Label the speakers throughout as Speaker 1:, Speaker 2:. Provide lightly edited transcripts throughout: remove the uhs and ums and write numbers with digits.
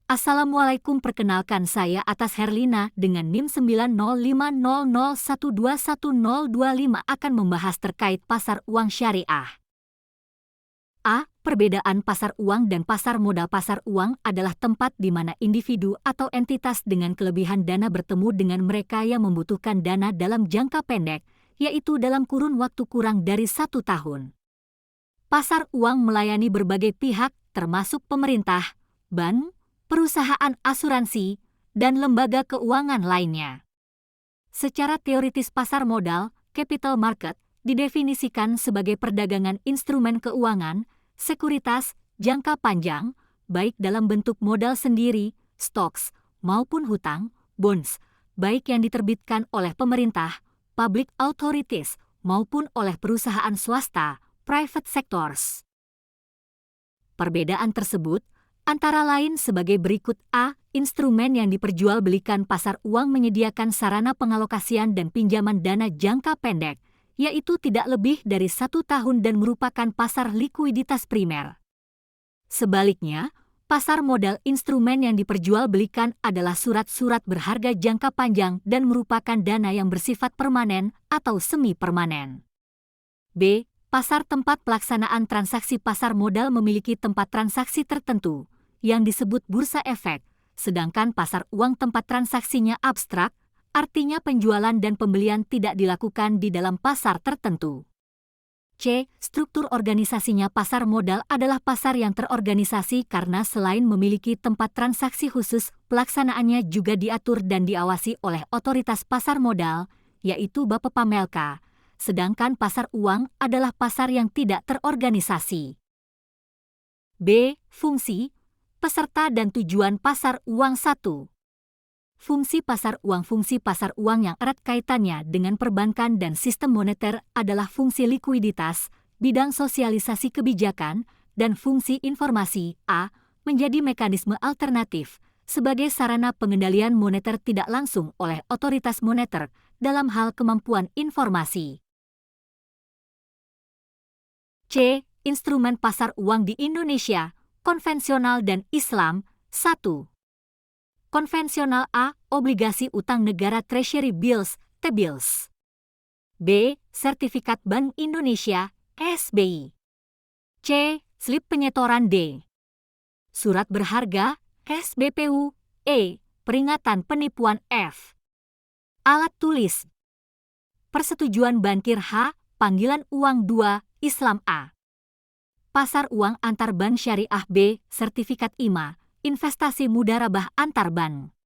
Speaker 1: Assalamualaikum, perkenalkan saya Atas Herlina dengan NIM 90500121025 akan membahas terkait pasar uang syariah. A. Perbedaan pasar uang dan pasar modal. Pasar uang adalah tempat di mana individu atau entitas dengan kelebihan dana bertemu dengan mereka yang membutuhkan dana dalam jangka pendek, yaitu dalam kurun waktu kurang dari 1 tahun. Pasar uang melayani berbagai pihak, termasuk pemerintah, bank, perusahaan asuransi, dan lembaga keuangan lainnya. Secara teoritis, pasar modal, capital market, didefinisikan sebagai perdagangan instrumen keuangan, sekuritas, jangka panjang, baik dalam bentuk modal sendiri, stocks, maupun hutang, bonds, baik yang diterbitkan oleh pemerintah, public authorities, maupun oleh perusahaan swasta, private sectors. Perbedaan tersebut antara lain sebagai berikut. A. Instrumen yang diperjualbelikan pasar uang menyediakan sarana pengalokasian dan pinjaman dana jangka pendek, yaitu tidak lebih dari 1 tahun dan merupakan pasar likuiditas primer. Sebaliknya, pasar modal, instrumen yang diperjualbelikan adalah surat-surat berharga jangka panjang dan merupakan dana yang bersifat permanen atau semi-permanen. B. Pasar tempat pelaksanaan transaksi. Pasar modal memiliki tempat transaksi tertentu yang disebut bursa efek, sedangkan pasar uang tempat transaksinya abstrak, artinya penjualan dan pembelian tidak dilakukan di dalam pasar tertentu. C. Struktur organisasinya. Pasar modal adalah pasar yang terorganisasi karena selain memiliki tempat transaksi khusus, pelaksanaannya juga diatur dan diawasi oleh otoritas pasar modal, yaitu Bapepamilka, sedangkan pasar uang adalah pasar yang tidak terorganisasi. B. Fungsi, peserta dan tujuan pasar uang. 1. Fungsi pasar uang. Fungsi pasar uang yang erat kaitannya dengan perbankan dan sistem moneter adalah fungsi likuiditas, bidang sosialisasi kebijakan, dan fungsi informasi. A. Menjadi mekanisme alternatif sebagai sarana pengendalian moneter tidak langsung oleh otoritas moneter dalam hal kemampuan informasi. C. Instrumen pasar uang di Indonesia, konvensional dan Islam. 1. Konvensional. A. Obligasi utang negara Treasury Bills, T-bills. B. Sertifikat Bank Indonesia, SBI. C. Slip penyetoran. D. Surat berharga, SBPU. E. Peringatan penipuan. F. Alat tulis. Persetujuan bankir. H. Panggilan uang. 2. Islam. A. Pasar uang antar bank syariah. B. Sertifikat IMA, investasi mudharabah antar bank.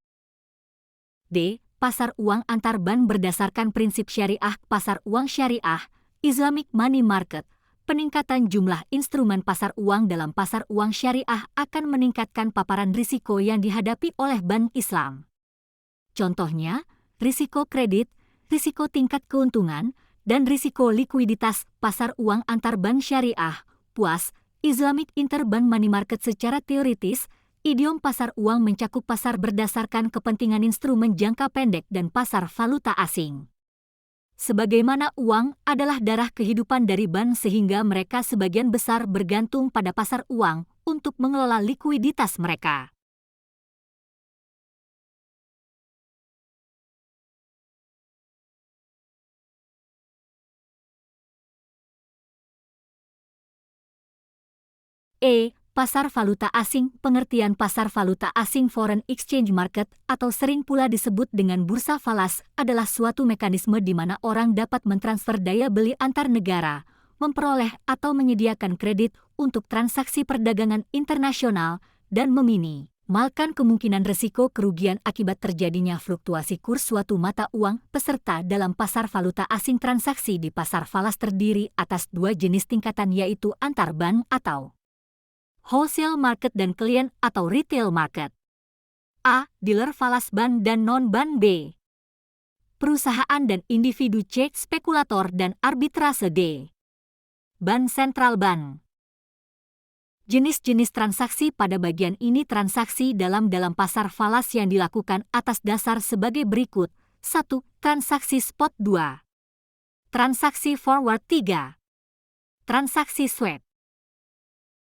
Speaker 1: D. Pasar uang antar bank berdasarkan prinsip syariah. Pasar uang syariah, Islamic Money Market. Peningkatan jumlah instrumen pasar uang dalam pasar uang syariah akan meningkatkan paparan risiko yang dihadapi oleh bank Islam. Contohnya, risiko kredit, risiko tingkat keuntungan, dan risiko likuiditas. Pasar uang antar bank syariah, PUAS, Islamic Interbank Money Market. Secara teoritis, idiom pasar uang mencakup pasar berdasarkan kepentingan instrumen jangka pendek dan pasar valuta asing. Sebagaimana uang adalah darah kehidupan dari bank sehingga mereka sebagian besar bergantung pada pasar uang untuk mengelola likuiditas mereka. E. Pasar valuta asing. Pengertian pasar valuta asing, foreign exchange market, atau sering pula disebut dengan bursa falas, adalah suatu mekanisme di mana orang dapat mentransfer daya beli antar negara, memperoleh atau menyediakan kredit untuk transaksi perdagangan internasional, dan meminimalkan kemungkinan risiko kerugian akibat terjadinya fluktuasi kurs suatu mata uang. Peserta dalam pasar valuta asing. Transaksi di pasar falas terdiri atas 2 jenis tingkatan, yaitu antar bank atau wholesale market dan klien atau retail market. A. Dealer falas bank dan non-bank. B. Perusahaan dan individu. C. Spekulator dan arbitrase. D. Bank sentral. Bank. Jenis-jenis transaksi pada bagian ini. Transaksi dalam pasar falas yang dilakukan atas dasar sebagai berikut. 1. Transaksi spot. 2. Transaksi forward. 3. Transaksi swap.